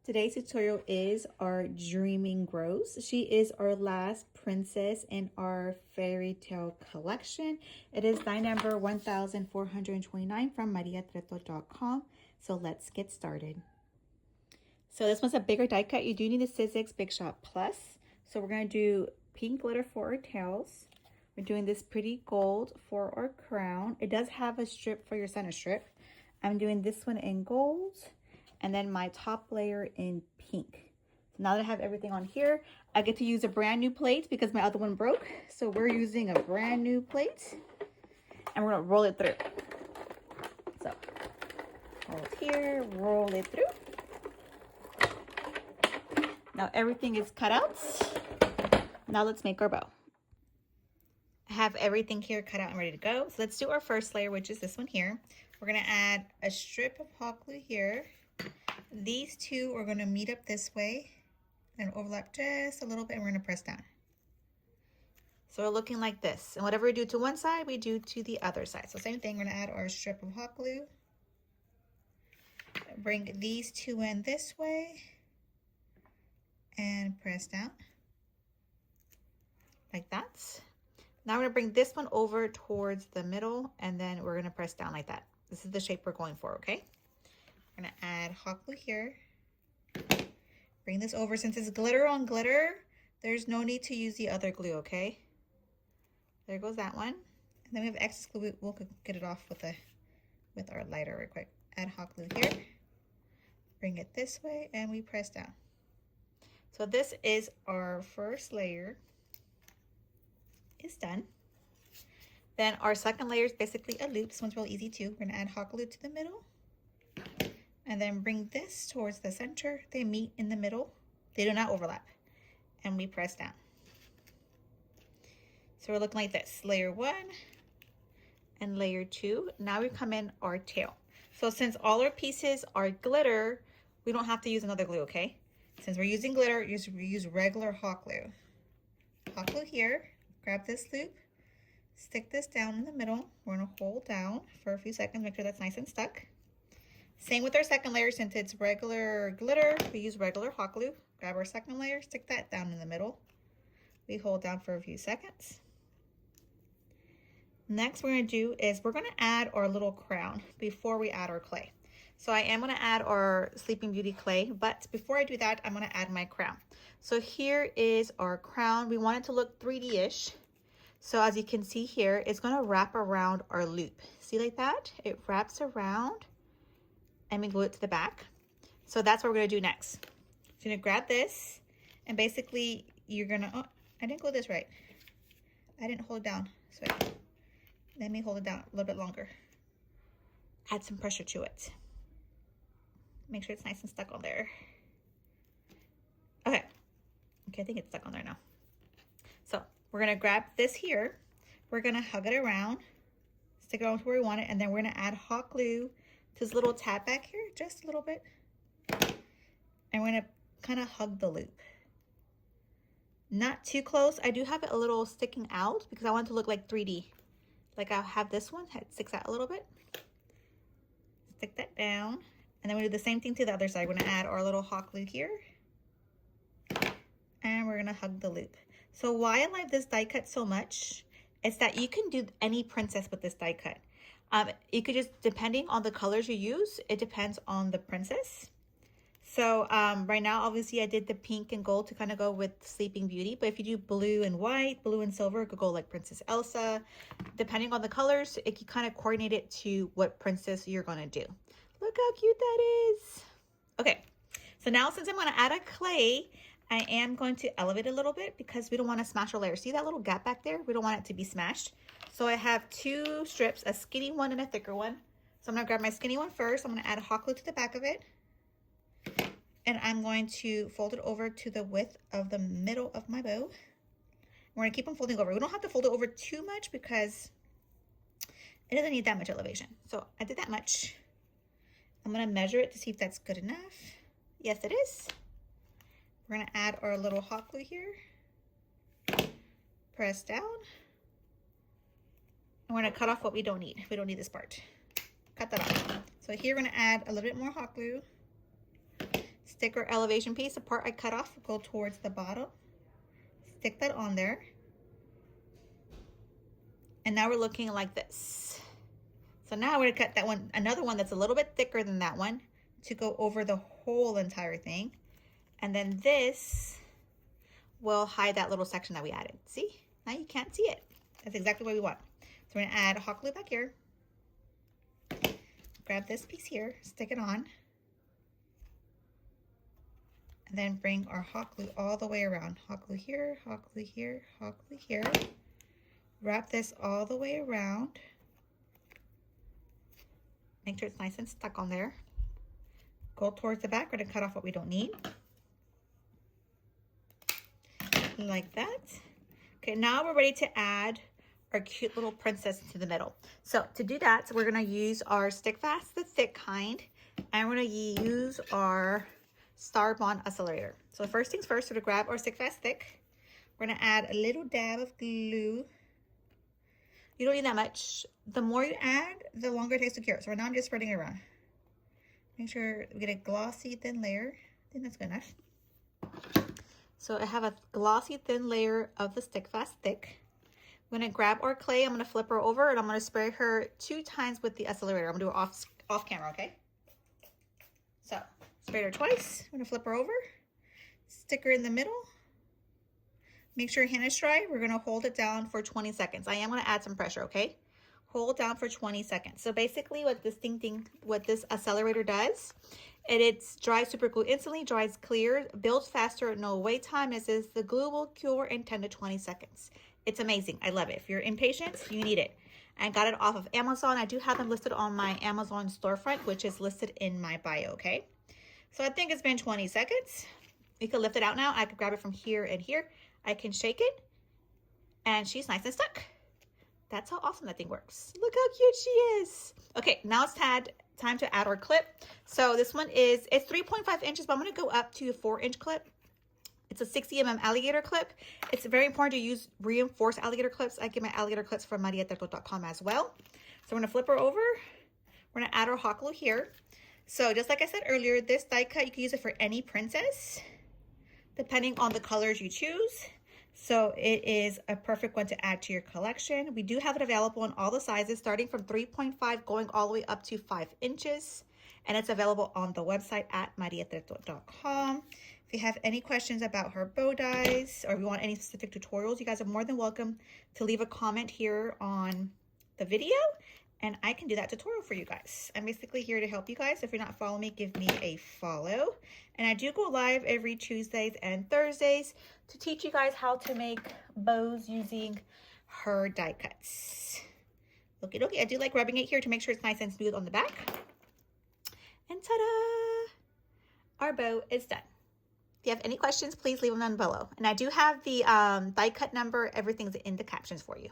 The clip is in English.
Today's tutorial is our Dreaming Grows. She is our last princess in our fairy tale collection. It is die number 1429 from mariatretodiyco. So let's get started. So this one's a bigger die cut. You do need a Sizzix Big Shot Plus. So we're going to do pink glitter for our tails. We're doing this pretty gold for our crown. It does have a strip for your center strip. I'm doing this one in gold. And then my top layer in pink. So now that I have everything on here, I get to use a brand new plate because my other one broke. So we're using a brand new plate and we're gonna roll it through. So hold here, roll it through. Now everything is cut out. Now let's make our bow. I have everything here cut out and ready to go. So let's do our first layer, which is this one here. We're gonna add a strip of hot glue here. These two are going to meet up this way and overlap just a little bit, and we're going to press down. So we're looking like this, and whatever we do to one side, we do to the other side. So same thing, we're going to add our strip of hot glue. Bring these two in this way and press down like that. Now we're going to bring this one over towards the middle, and then we're going to press down like that. This is the shape we're going for, okay? I'm gonna add hot glue here. Bring this over. Since it's glitter on glitter, there's no need to use the other glue, okay? There goes that one. And then we have excess glue. We'll get it off with our lighter real quick. Add hot glue here. Bring it this way and we press down. So this is our first layer. It's done. Then our second layer is basically a loop. This one's real easy too. We're gonna add hot glue to the middle. And then bring this towards the center. They meet in the middle. They do not overlap. And we press down. So we're looking like this. Layer 1 and layer 2. Now we come in our tail. So since all our pieces are glitter, we don't have to use another glue, okay? Since we're using glitter, we use regular hot glue. Hot glue here. Grab this loop. Stick this down in the middle. We're going to hold down for a few seconds. Make sure that's nice and stuck. Same with our second layer. Since it's regular glitter, we use regular hot glue. Grab our second layer, stick that down in the middle. We hold down for a few seconds. Next we're going to do is we're going to add our little crown before we add our clay. So I am going to add our Sleeping Beauty clay, but before I do that, I'm going to add my crown. So here is our crown. We want it to look 3D-ish. So as you can see here, it's going to wrap around our loop. See like that? It wraps around. And we glue it to the back. So that's what we're gonna do next. So you're gonna grab this and basically you're gonna, oh, I didn't glue this right. I didn't hold it down. So let me hold it down a little bit longer. Add some pressure to it. Make sure it's nice and stuck on there. Okay, I think it's stuck on there now. So we're gonna grab this here. We're gonna hug it around, stick it on to where we want it, and then we're gonna add hot glue to this little tab back here, just a little bit. And we're gonna kind of hug the loop. Not too close. I do have it a little sticking out because I want it to look like 3D. Like I'll have this one, it sticks out a little bit. Stick that down. And then we do the same thing to the other side. We're gonna add our little hot glue here. And we're gonna hug the loop. So why I like this die cut so much is that you can do any princess with this die cut. You could just, depending on the colors you use, it depends on the princess. So right now, obviously I did the pink and gold to kind of go with Sleeping Beauty. But if you do blue and white, blue and silver, it could go like Princess Elsa. Depending on the colors, it can kind of coordinate it to what princess you're gonna do. Look how cute that is. Okay, so now since I'm gonna add a clay, I am going to elevate it a little bit because we don't want to smash our layer. See that little gap back there? We don't want it to be smashed. So I have two strips, a skinny one and a thicker one. So I'm gonna grab my skinny one first. I'm gonna add hot glue to the back of it. And I'm going to fold it over to the width of the middle of my bow. We're gonna keep them folding over. We don't have to fold it over too much because it doesn't need that much elevation. So I did that much. I'm gonna measure it to see if that's good enough. Yes, it is. We're gonna add our little hot glue here. Press down. And we're gonna cut off what we don't need. We don't need this part. Cut that off. So here we're gonna add a little bit more hot glue. stick our elevation piece, the part I cut off, go towards the bottom. Stick that on there. And now we're looking like this. So now we're gonna cut that one, another one that's a little bit thicker than that one to go over the whole entire thing. And then this will hide that little section that we added. See? Now you can't see it. That's exactly what we want. So we're gonna add a hot glue back here. Grab this piece here, stick it on. And then bring our hot glue all the way around. Hot glue here, hot glue here, hot glue here. Wrap this all the way around. Make sure it's nice and stuck on there. Go towards the back. We're gonna cut off what we don't need. Like that. Okay, now we're ready to add our cute little princess to the middle. So to do that, we're gonna use our Stick Fast, the thick kind, and we're gonna use our Star Bond accelerator. So first things first, we're gonna grab our Stick Fast thick. We're gonna add a little dab of glue. You don't need that much. The more you add, the longer it takes to cure. So right now I'm just spreading it around. Make sure we get a glossy thin layer. I think that's good enough. So I have a glossy thin layer of the Stick Fast thick. I'm gonna grab our clay, I'm gonna flip her over, and I'm gonna spray her 2 times with the accelerator. I'm gonna do it off camera, okay? So, spray her twice. I'm gonna flip her over, stick her in the middle. Make sure your hand is dry. We're gonna hold it down for 20 seconds. I am gonna add some pressure, okay? Hold down for 20 seconds. So basically what this accelerator does, it's dries super glue instantly, dries clear, builds faster, no wait time. It says the glue will cure in 10 to 20 seconds. It's amazing. I love it. If you're impatient, you need it. I got it off of Amazon. I do have them listed on my Amazon storefront, which is listed in my bio, okay? So I think it's been 20 seconds. You can lift it out now. I can grab it from here and here. I can shake it, and she's nice and stuck. That's how awesome that thing works. Look how cute she is. Okay, now it's time to add our clip. So this one it's 3.5 inches, but I'm gonna go up to a 4-inch clip. It's a 60mm alligator clip. It's very important to use reinforced alligator clips. I get my alligator clips from mariatretodiyco.com as well. So we're gonna flip her over. We're gonna add our hot glue here. So just like I said earlier, this die cut, you can use it for any princess, depending on the colors you choose. So it is a perfect one to add to your collection. We do have it available in all the sizes, starting from 3.5 going all the way up to 5 inches. And it's available on the website at mariatretodiyco.com. If you have any questions about her bow dies, or if you want any specific tutorials, you guys are more than welcome to leave a comment here on the video, and I can do that tutorial for you guys. I'm basically here to help you guys. If you're not following me, give me a follow. And I do go live every Tuesdays and Thursdays to teach you guys how to make bows using her die cuts. Okie dokie. I do like rubbing it here to make sure it's nice and smooth on the back. And ta-da! Our bow is done. If you have any questions, please leave them down below. And I do have the die cut number. Everything's in the captions for you.